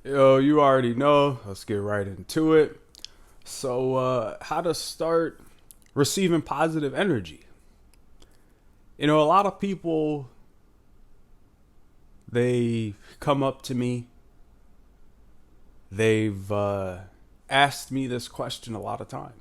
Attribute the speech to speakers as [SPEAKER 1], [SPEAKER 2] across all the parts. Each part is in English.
[SPEAKER 1] Yo, you already know. Let's get right into it. So, how to start receiving positive energy. A lot of people, they come up to me. They've asked me this question a lot of times.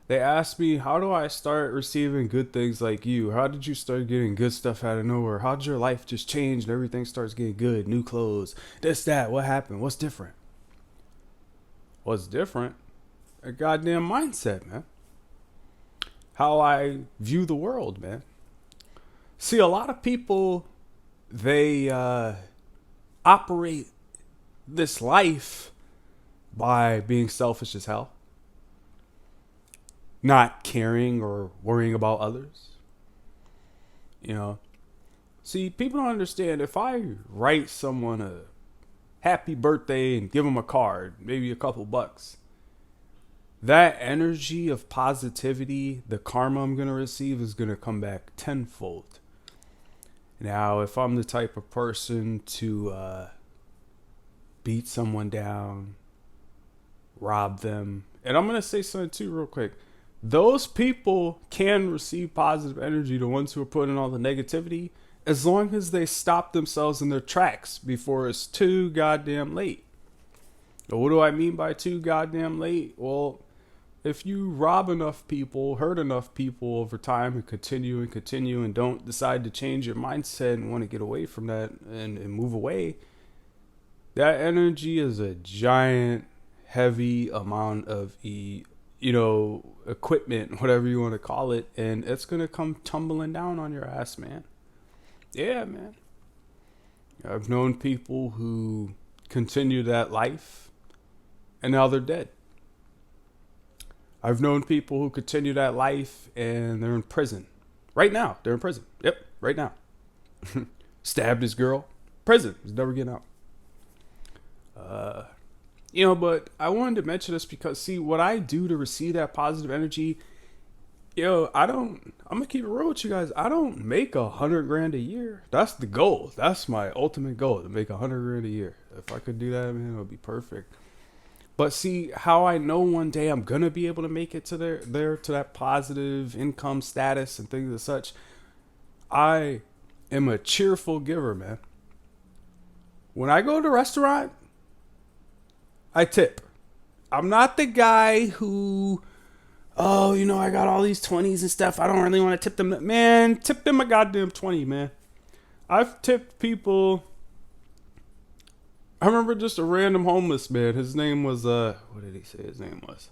[SPEAKER 1] They ask me, how do I start receiving good things like you? How did you start getting good stuff out of nowhere? How did your life just change and everything starts getting good? New clothes, this, that. What happened? What's different? What's different? A goddamn mindset, man. How I view the world, man. See, a lot of people, they operate this life by being selfish as hell, not caring or worrying about others. You know, see, people don't understand if I write someone a happy birthday and give them a card, maybe a couple bucks, that energy of positivity, the karma I'm going to receive is going to come back tenfold. Now, if I'm the type of person to beat someone down, rob them, and I'm going to say something too, real quick. Those people can receive positive energy, the ones who are putting all the negativity, as long as they stop themselves in their tracks before it's too goddamn late. Now, what do I mean by too goddamn late? Well, if you rob enough people, hurt enough people over time and continue and don't decide to change your mindset and want to get away from that and move away, that energy is a giant, heavy amount of equipment, whatever you want to call it, and it's gonna come tumbling down on your ass, man. Yeah, man. I've known people who continue that life and now they're dead. I've known people who continue that life and they're in prison. Right now, they're in prison. Yep, right now. Stabbed his girl. Prison. He's never getting out. But I wanted to mention this because, see, what I do to receive that positive energy, I'm going to keep it real with you guys. I don't make 100 grand a year. That's the goal. That's my ultimate goal, to make 100 grand a year. If I could do that, man, it would be perfect. But see, how I know one day I'm gonna be able to make it to there to that positive income status and things of such. I am a cheerful giver, man. When I go to a restaurant, I tip. I'm not the guy who, I got all these 20s and stuff. I don't really want to tip them. Man, tip them a goddamn 20, man. I've tipped people. I remember just a random homeless man. His name was what did he say his name was?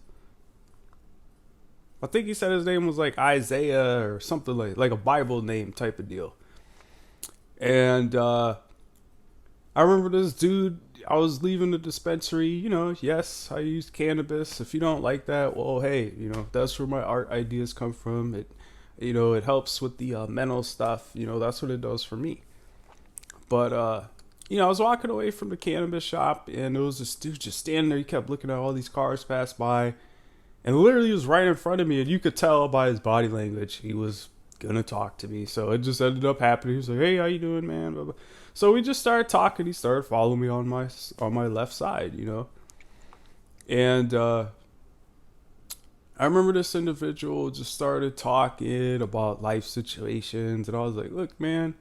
[SPEAKER 1] I think he said his name was like Isaiah or something like a Bible name type of deal. And I remember this dude. I was leaving the dispensary. Yes, I used cannabis. If you don't like that, well, hey, that's where my art ideas come from. It helps with the mental stuff. That's what it does for me. But I was walking away from the cannabis shop, and there was this dude just standing there. He kept looking at all these cars pass by, and literally he was right in front of me, and you could tell by his body language he was gonna talk to me. So it just ended up happening. He was like, "Hey, how you doing, man?" Blah, blah. So we just started talking. He started following me on my left side, and I remember this individual just started talking about life situations, and I was like, "Look, man."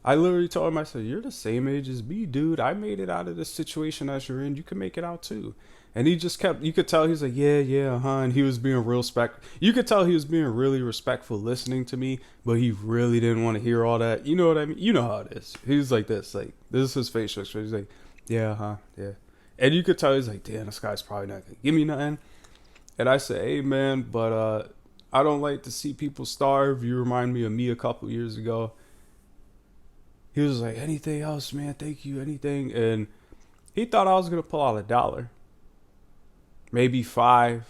[SPEAKER 1] I literally told him, I said, "You're the same age as me, dude. I made it out of this situation as you're in. You can make it out too." And he just kept, you could tell he was like, "Yeah, yeah, huh." And he was being real you could tell he was being really respectful listening to me, but he really didn't want to hear all that. You know what I mean? You know how it is. He was like this is his facial expression. He's like, "Yeah, huh, yeah." And you could tell he's like, "Damn, this guy's probably not going to give me nothing." And I said, "Hey, man, but I don't like to see people starve. You remind me of me a couple years ago." He was like, "Anything else, man? Thank you, anything." And he thought I was going to pull out $1, maybe 5,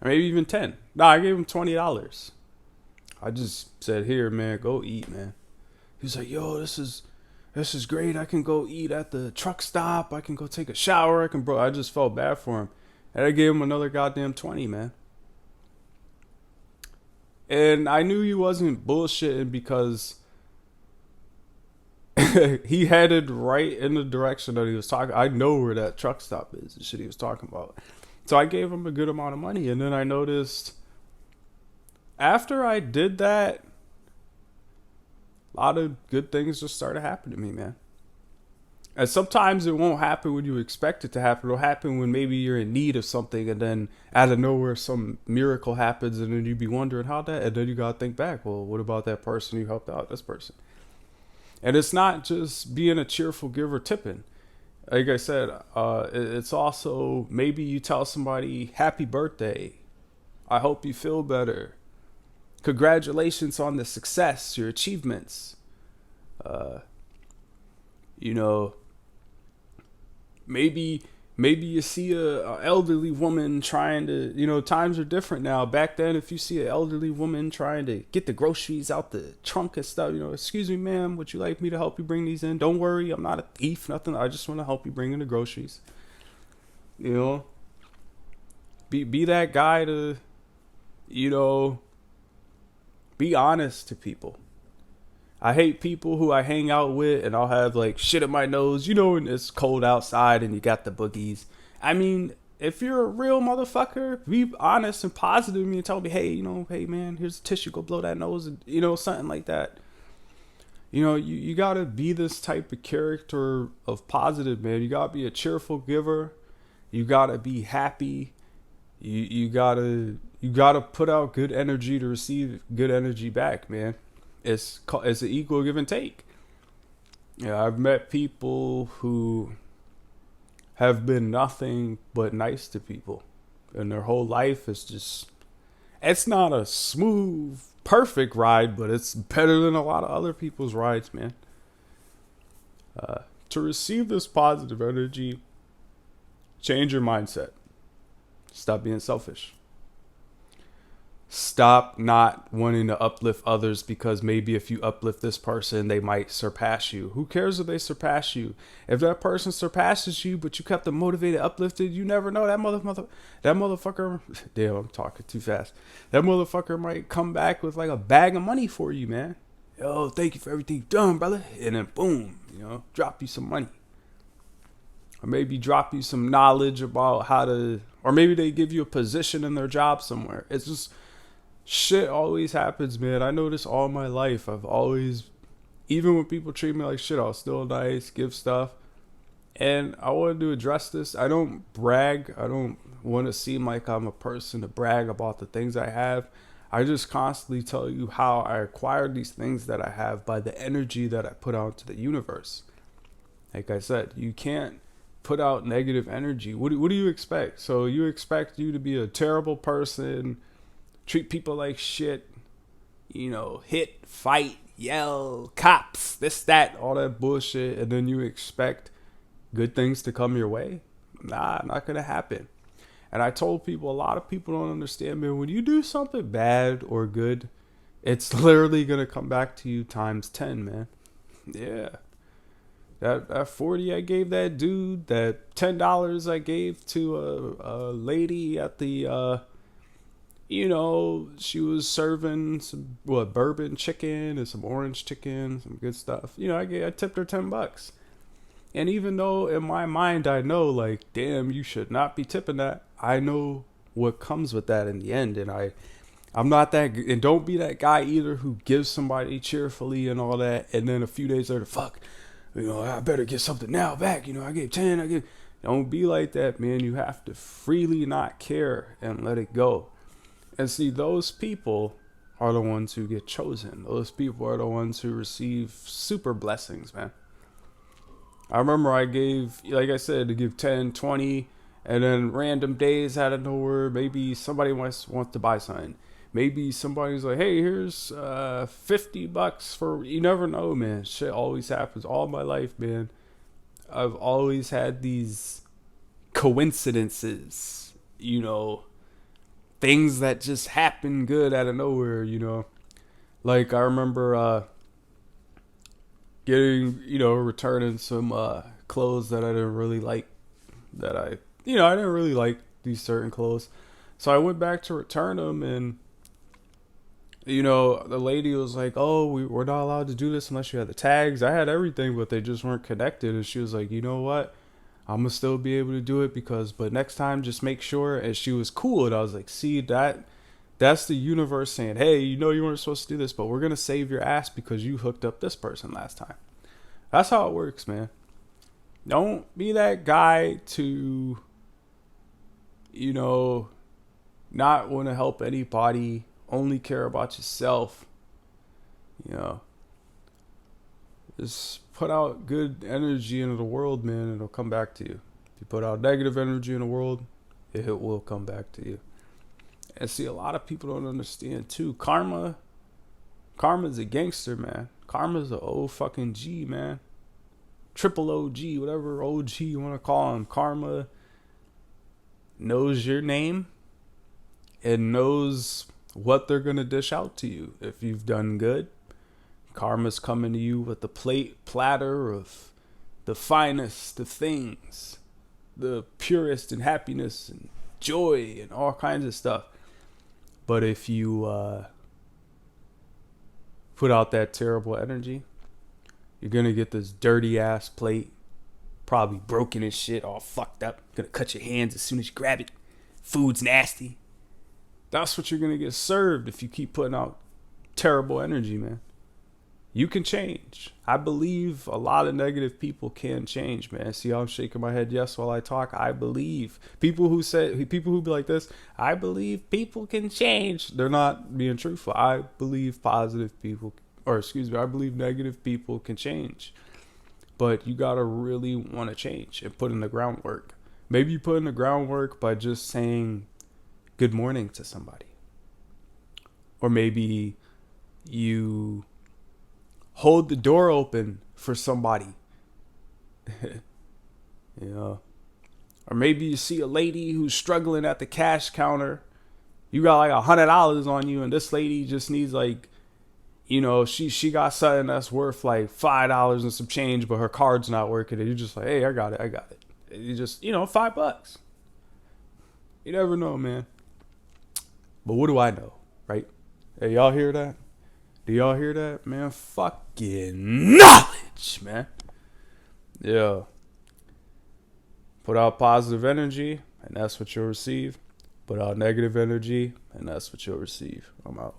[SPEAKER 1] or maybe even 10. Nah, I gave him $20. I just said, "Here, man, go eat, man." He was like, "Yo, this is great. I can go eat at the truck stop. I can go take a shower. Bro." I just felt bad for him. And I gave him another goddamn 20, man. And I knew he wasn't bullshitting because he headed right in the direction that he was talking. I know where that truck stop is, the shit he was talking about. So I gave him a good amount of money, and then I noticed after I did that, a lot of good things just started happening to me, man. And sometimes it won't happen when you expect it to happen. It'll happen when maybe you're in need of something, and then out of nowhere some miracle happens, and then you be wondering how that, and then you gotta think back, well, what about that person who helped out this person? And it's not just being a cheerful giver tipping. Like I said, it's also maybe you tell somebody, happy birthday. I hope you feel better. Congratulations on the success, your achievements. Uh, you know, maybe you see a elderly woman trying to, times are different now. Back then, if you see an elderly woman trying to get the groceries out the trunk and stuff, excuse me, ma'am, would you like me to help you bring these in? Don't worry, I'm not a thief, nothing. I just want to help you bring in the groceries. Be that guy to, be honest to people. I hate people who I hang out with and I'll have like shit in my nose, when it's cold outside and you got the boogies. I mean, if you're a real motherfucker, be honest and positive to me and tell me, hey, hey man, here's a tissue, go blow that nose, and something like that. You gotta be this type of character of positive, man. You gotta be a cheerful giver. You gotta be happy. You gotta put out good energy to receive good energy back, man. It's an equal give and take. Yeah, I've met people who have been nothing but nice to people, and their whole life is just, it's not a smooth, perfect ride, but it's better than a lot of other people's rides, man. To receive this positive energy, change your mindset. Stop being selfish. Stop not wanting to uplift others because maybe if you uplift this person, they might surpass you. Who cares if they surpass you? If that person surpasses you, but you kept them motivated, uplifted, you never know. That motherfucker, damn, I'm talking too fast. That motherfucker might come back with like a bag of money for you, man. Yo, thank you for everything you've done, brother. And then boom, drop you some money. Or maybe drop you some knowledge about how to, or maybe they give you a position in their job somewhere. It's just, shit always happens, man. I know this all my life. I've always, even when people treat me like shit, I'll still nice, give stuff. And I wanted to address this. I don't brag. I don't want to seem like I'm a person to brag about the things I have. I just constantly tell you how I acquired these things that I have by the energy that I put out to the universe. Like I said, you can't put out negative energy. What do you expect? So you expect you to be a terrible person, treat people like shit, hit, fight, yell, cops, this, that, all that bullshit, and then you expect good things to come your way? Nah, not gonna happen. And I told people, a lot of people don't understand, man, when you do something bad or good, it's literally gonna come back to you times 10, man. Yeah. That 40 I gave that dude, that $10 I gave to a lady at the she was serving some bourbon chicken and some orange chicken, some good stuff. I tipped her $10. And even though in my mind I know, like, damn, you should not be tipping that, I know what comes with that in the end. And I'm not that, and don't be that guy either who gives somebody cheerfully and all that, and then a few days later, fuck, I better get something now back. I gave 10. Don't be like that, man. You have to freely not care and let it go. And see, those people are the ones who get chosen. Those people are the ones who receive super blessings, man. I remember I gave, like I said, to give 10, 20, and then random days out of nowhere, maybe somebody wants to buy something. Maybe somebody's like, hey, here's $50 for, you never know, man. Shit always happens. All my life, man, I've always had these coincidences, things that just happen good out of nowhere, Like I remember returning some clothes that I didn't really like, I didn't really like these certain clothes. So I went back to return them, and You know, the lady was like, "Oh, we're not allowed to do this unless you have the tags." I had everything, but they just weren't connected. And she was like, "You know what? I'm gonna still be able to do it but next time, just make sure." And she was cool. And I was like, "See that? That's the universe saying, hey, you know you weren't supposed to do this, but we're gonna save your ass because you hooked up this person last time." That's how it works, man. Don't be that guy to, you know, not want to help anybody, only care about yourself. You know, just put out good energy into the world, man, and it'll come back to you. If you put out negative energy in the world, it will come back to you. And see, a lot of people don't understand too. Karma's a gangster, man. Karma's a old fucking G, man. Triple OG, whatever OG you want to call him. Karma knows your name and knows what they're gonna dish out to you. If you've done good, karma's coming to you with a platter of the finest of things, the purest in happiness and joy and all kinds of stuff. But if you put out that terrible energy, you're gonna get this dirty ass plate, probably broken and shit, all fucked up. Gonna cut your hands as soon as you grab it. Food's nasty. That's what you're gonna get served if you keep putting out terrible energy, man. You can change. I believe a lot of negative people can change, man. See how I'm shaking my head yes while I talk? I believe. People who be like this, I believe people can change. They're not being truthful. I believe I believe negative people can change. But you gotta really want to change and put in the groundwork. Maybe you put in the groundwork by just saying good morning to somebody. Or maybe you hold the door open for somebody. You know. Or maybe you see a lady who's struggling at the cash counter. You got like $100 on you, and this lady just needs like, you know, she got something that's worth like $5 and some change, but her card's not working. And you're just like, hey, I got it. You just, you know, $5. You never know, man. But what do I know, right? Hey, y'all hear that? Do y'all hear that, man? Fucking knowledge, man. Yeah. Put out positive energy, and that's what you'll receive. Put out negative energy, and that's what you'll receive. I'm out.